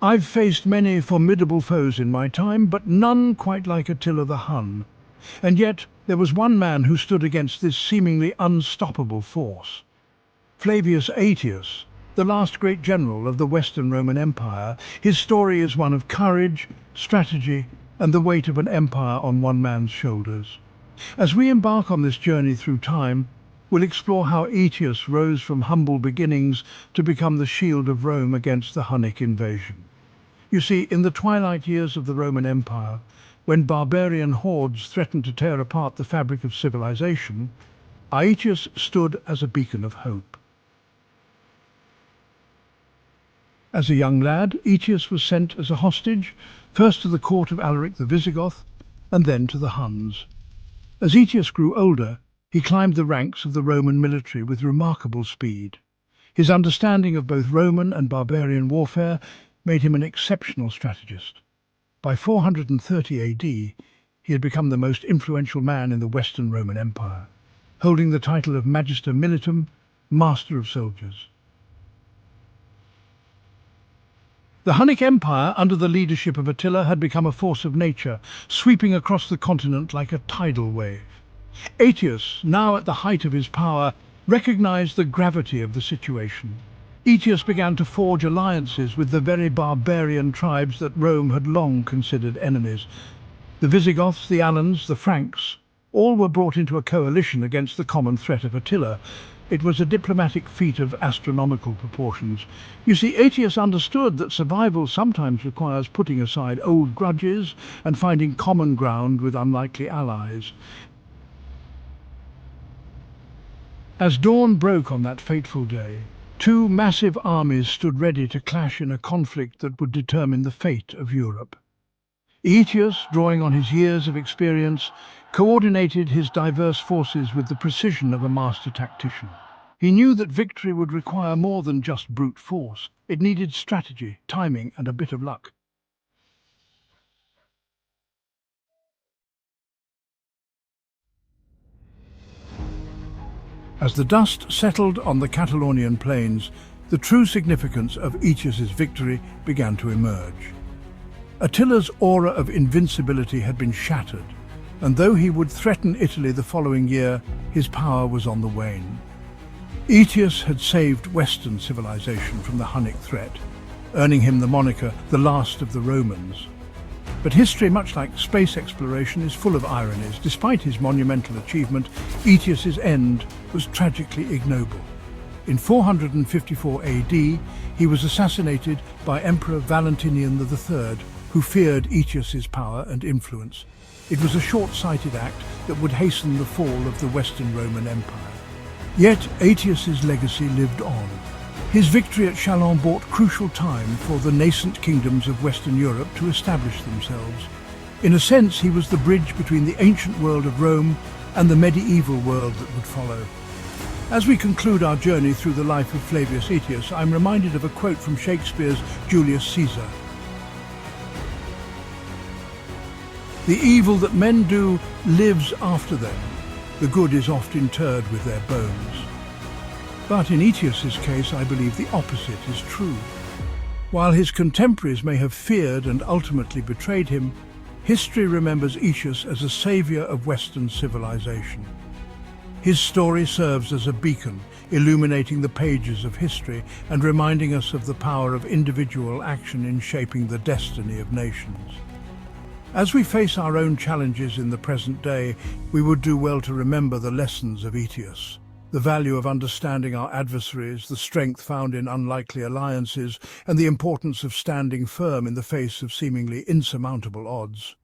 I've faced many formidable foes in my time, but none quite like Attila the Hun. And yet there was one man who stood against this seemingly unstoppable force. Flavius Aetius, the last great general of the Western Roman Empire. His story is one of courage, strategy, and the weight of an empire on one man's shoulders. As we embark on this journey through time, we'll explore how Aetius rose from humble beginnings to become the shield of Rome against the Hunnic invasion. You see, in the twilight years of the Roman Empire, when barbarian hordes threatened to tear apart the fabric of civilization, Aetius stood as a beacon of hope. As a young lad, Aetius was sent as a hostage, first to the court of Alaric the Visigoth, and then to the Huns. As Aetius grew older, he climbed the ranks of the Roman military with remarkable speed. His understanding of both Roman and barbarian warfare made him an exceptional strategist. By 430 AD, he had become the most influential man in the Western Roman Empire, holding the title of Magister Militum, Master of Soldiers. The Hunnic Empire, under the leadership of Attila, had become a force of nature, sweeping across the continent like a tidal wave. Aetius, now at the height of his power, recognized the gravity of the situation. Aetius began to forge alliances with the very barbarian tribes that Rome had long considered enemies. The Visigoths, the Alans, the Franks, all were brought into a coalition against the common threat of Attila. It was a diplomatic feat of astronomical proportions. You see, Aetius understood that survival sometimes requires putting aside old grudges and finding common ground with unlikely allies. As dawn broke on that fateful day, two massive armies stood ready to clash in a conflict that would determine the fate of Europe. Aetius, drawing on his years of experience, coordinated his diverse forces with the precision of a master tactician. He knew that victory would require more than just brute force. It needed strategy, timing, and a bit of luck. As the dust settled on the Catalonian plains, the true significance of Aetius's victory began to emerge. Attila's aura of invincibility had been shattered, and though he would threaten Italy the following year, his power was on the wane. Aetius had saved Western civilization from the Hunnic threat, earning him the moniker the last of the Romans. But history, much like space exploration, is full of ironies. Despite his monumental achievement, Aetius's end was tragically ignoble. In 454 AD, he was assassinated by Emperor Valentinian III, who feared Aetius's power and influence. It was a short-sighted act that would hasten the fall of the Western Roman Empire. Yet Aetius's legacy lived on. His victory at Chalons bought crucial time for the nascent kingdoms of Western Europe to establish themselves. In a sense, he was the bridge between the ancient world of Rome and the medieval world that would follow. As we conclude our journey through the life of Flavius Aetius, I'm reminded of a quote from Shakespeare's Julius Caesar. "The evil that men do lives after them. The good is oft interred with their bones." But in Aetius's case, I believe the opposite is true. While his contemporaries may have feared and ultimately betrayed him, history remembers Aetius as a savior of Western civilization. His story serves as a beacon, illuminating the pages of history and reminding us of the power of individual action in shaping the destiny of nations. As we face our own challenges in the present day, we would do well to remember the lessons of Aetius. The value of understanding our adversaries, the strength found in unlikely alliances, and the importance of standing firm in the face of seemingly insurmountable odds.